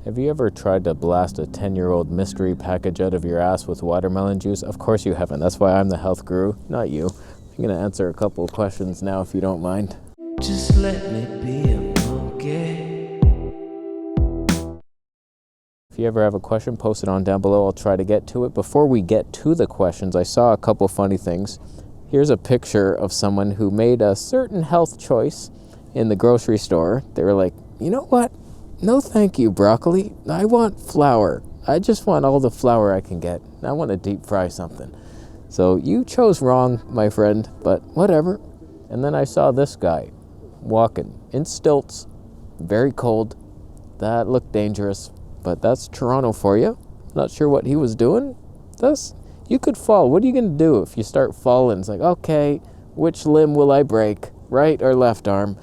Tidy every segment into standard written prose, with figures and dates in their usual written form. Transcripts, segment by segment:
Have you ever tried to blast a 10-year-old mystery package out of your ass with watermelon juice? Of course you haven't. That's why I'm the health guru, not you. I'm going to answer a couple of questions now if you don't mind. Just let me be a monkey. If you ever have a question, post it on down below. I'll try to get to it. Before we get to the questions, I saw a couple funny things. Here's a picture of someone who made a certain health choice in the grocery store. They were like, you know what? No thank you, broccoli. I want flour. I just want all the flour I can get. I want to deep fry something. So you chose wrong, my friend, but whatever. And then I saw this guy walking in stilts, very cold. That looked dangerous, but that's Toronto for you. Not sure what he was doing. You could fall. What are you going to do if you start falling? It's like, okay, which limb will I break? Right or left arm?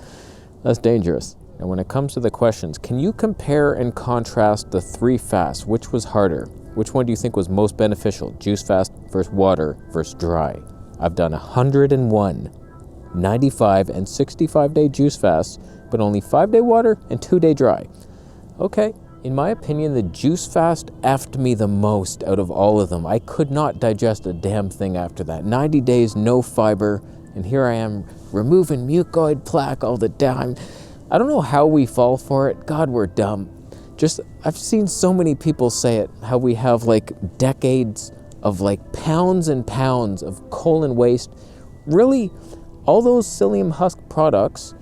That's dangerous. And when it comes to the questions, can you compare and contrast the three fasts? Which was harder? Which one do you think was most beneficial? Juice fast versus water versus dry. I've done 101, 95 and 65-day juice fasts, but only 5-day water and 2-day dry. Okay, in my opinion, the juice fast effed me the most out of all of them. I could not digest a damn thing after that. 90 days, no fiber, and here I am removing mucoid plaque all the time. I don't know how we fall for it. God, we're dumb. I've seen so many people say it, how we have like decades of like pounds and pounds of colon waste. Really, all those psyllium husk products,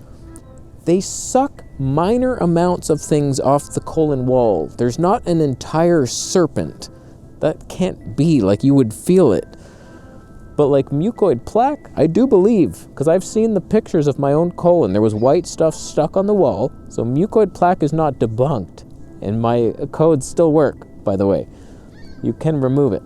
they suck minor amounts of things off the colon wall. There's not an entire serpent. That can't be, like you would feel it. But like mucoid plaque, I do believe, because I've seen the pictures of my own colon. There was white stuff stuck on the wall, so mucoid plaque is not debunked. And my codes still work, by the way. You can remove it.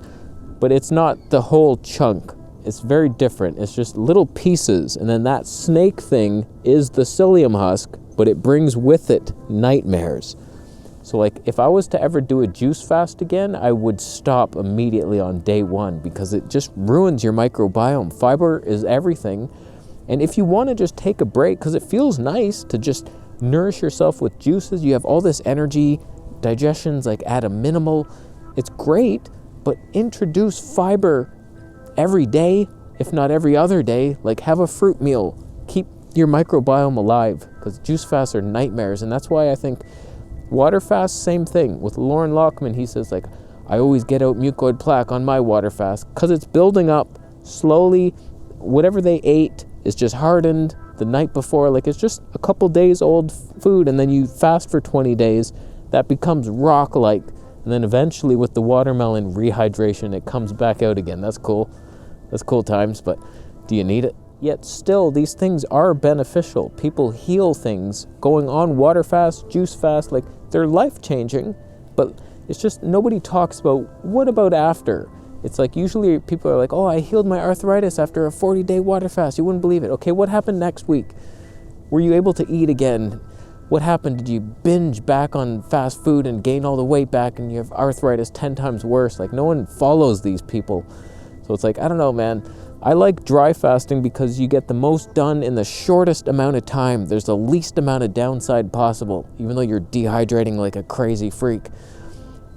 But it's not the whole chunk. It's very different. It's just little pieces, and then that snake thing is the psyllium husk, but it brings with it nightmares. So like if I was to ever do a juice fast again, I would stop immediately on day one because it just ruins your microbiome. Fiber is everything. And if you want to just take a break, because it feels nice to just nourish yourself with juices, you have all this energy, digestion's like at a minimal, it's great, but introduce fiber every day, if not every other day. Like have a fruit meal, keep your microbiome alive, because juice fasts are nightmares. And that's why I think water fast, same thing. With Lauren Lockman, he says like, I always get out mucoid plaque on my water fast because it's building up slowly. Whatever they ate is just hardened the night before. Like it's just a couple days old food, and then you fast for 20 days. That becomes rock-like. And then eventually with the watermelon rehydration, it comes back out again. That's cool. That's cool times, but do you need it? Yet still, these things are beneficial. People heal things going on water fast, juice fast, like they're life-changing, but it's just nobody talks about what about after. It's like usually people are like, oh, I healed my arthritis after a 40-day water fast. You wouldn't believe it. Okay, what happened next week? Were you able to eat again? What happened? Did you binge back on fast food and gain all the weight back and you have arthritis 10 times worse? Like no one follows these people. So it's like, I don't know, man. I like dry fasting because you get the most done in the shortest amount of time. There's the least amount of downside possible, even though you're dehydrating like a crazy freak.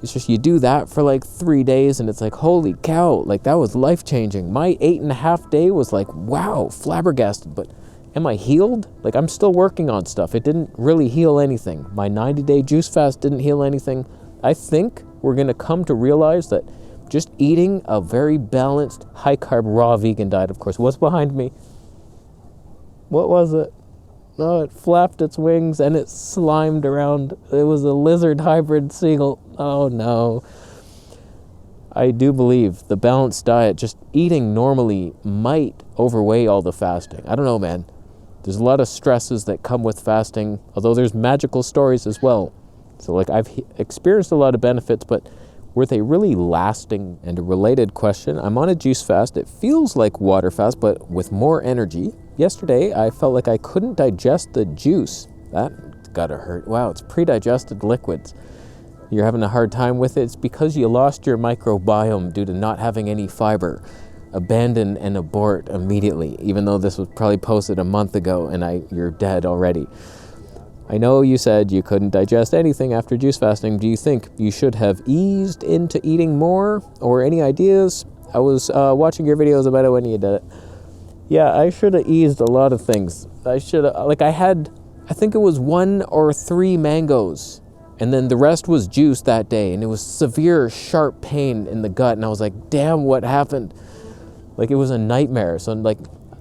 It's just you do that for like 3 days and it's like, holy cow, like that was life-changing. My 8.5 day was like, wow, flabbergasted, but am I healed? Like I'm still working on stuff. It didn't really heal anything. My 90-day juice fast didn't heal anything. I think we're going to come to realize that just eating a very balanced, high-carb, raw vegan diet, of course. What's behind me? What was it? Oh, it flapped its wings and it slimed around. It was a lizard hybrid seagull. Oh, no. I do believe the balanced diet, just eating normally, might overweigh all the fasting. I don't know, man. There's a lot of stresses that come with fasting, although there's magical stories as well. So, like, I've experienced a lot of benefits, but were they really lasting? And a related question, I'm on a juice fast. It feels like water fast, but with more energy. Yesterday, I felt like I couldn't digest the juice. That gotta hurt. Wow, it's pre-digested liquids. You're having a hard time with it. It's because you lost your microbiome due to not having any fiber. Abandon and abort immediately, even though this was probably posted a month ago and you're dead already. I know you said you couldn't digest anything after juice fasting. Do you think you should have eased into eating more, or any ideas? I was watching your videos about it when you did it. Yeah, I should have eased a lot of things. I should have, like, I think it was 1 or 3 mangoes, and then the rest was juice that day, and it was severe, sharp pain in the gut, and I was like, damn, what happened? Like, it was a nightmare. So, like,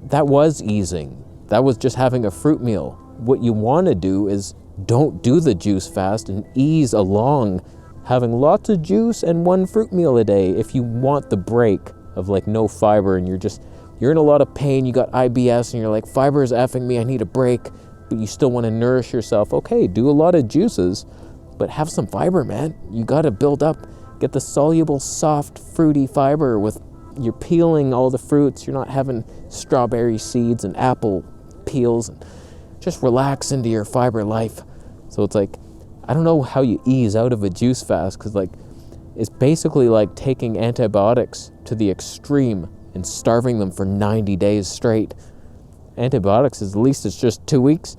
that was easing. That was just having a fruit meal. What you want to do is don't do the juice fast and ease along having lots of juice and 1 fruit meal a day if you want the break of, like, no fiber, and you're in a lot of pain, you got IBS, and you're like, fiber is effing me, I need a break, but you still want to nourish yourself. Okay, do a lot of juices, but have some fiber, man. You got to build up, get the soluble, soft, fruity fiber with, you're peeling all the fruits, you're not having strawberry seeds and apple peels, and just relax into your fiber life. So it's like, I don't know how you ease out of a juice fast, because, like, it's basically like taking antibiotics to the extreme and starving them for 90 days straight. Antibiotics is, at least it's just 2 weeks.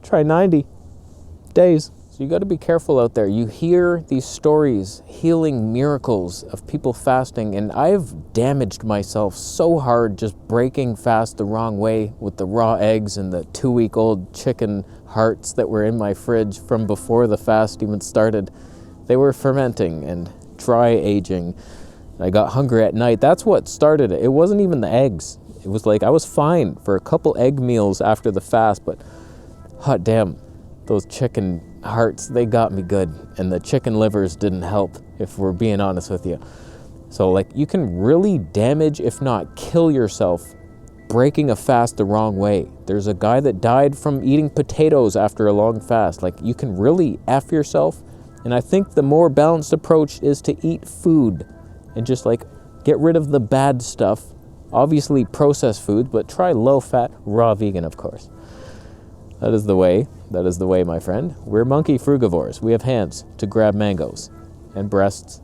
Try 90 days. So you got to be careful out there. You hear these stories, healing miracles of people fasting, and I've damaged myself so hard just breaking fast the wrong way with the raw eggs and the 2-week-old chicken hearts that were in my fridge from before the fast even started. They were fermenting and dry aging. I got hungry at night. That's what started it. It wasn't even the eggs. It was like I was fine for a couple egg meals after the fast, but hot damn, those chicken hearts, they got me good. And the chicken livers didn't help, if we're being honest with you. So, like, you can really damage, if not kill yourself, breaking a fast the wrong way. There's a guy that died from eating potatoes after a long fast. Like, you can really F yourself. And I think the more balanced approach is to eat food and just, like, get rid of the bad stuff. Obviously processed food, but try low-fat, raw vegan, of course. That is the way. That is the way, my friend. We're monkey frugivores. We have hands to grab mangoes and breasts.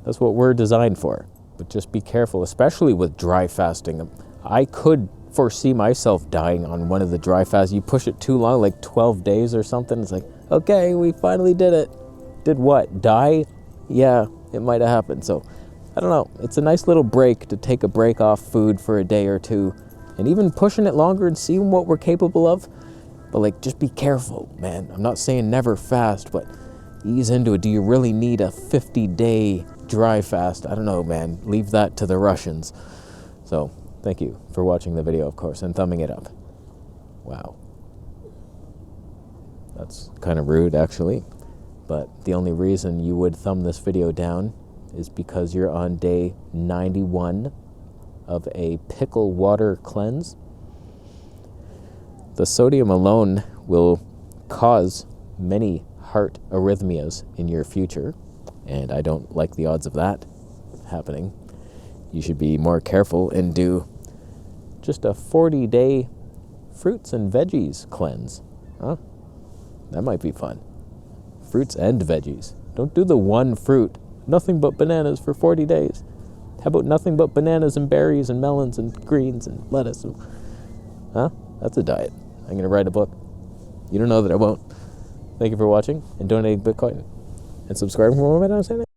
That's what we're designed for. But just be careful, especially with dry fasting. I could foresee myself dying on one of the dry fasts. You push it too long, like 12 days or something. It's like, okay, we finally did it. Did what? Die? Yeah, it might have happened. So, I don't know. It's a nice little break to take a break off food for a day or two. And even pushing it longer and seeing what we're capable of. But, like, just be careful, man. I'm not saying never fast, but ease into it. Do you really need a 50-day dry fast? I don't know, man. Leave that to the Russians. So, thank you for watching the video, of course, and thumbing it up. Wow. That's kind of rude, actually. But the only reason you would thumb this video down is because you're on day 91 of a pickle water cleanse. The sodium alone will cause many heart arrhythmias in your future, and I don't like the odds of that happening. You should be more careful and do just a 40-day fruits and veggies cleanse. Huh? That might be fun. Fruits and veggies. Don't do the one fruit. Nothing but bananas for 40 days. How about nothing but bananas and berries and melons and greens and lettuce? Huh? That's a diet. I'm going to write a book. You don't know that I won't. Thank you for watching and donating Bitcoin. And subscribing for more. Am I not saying it?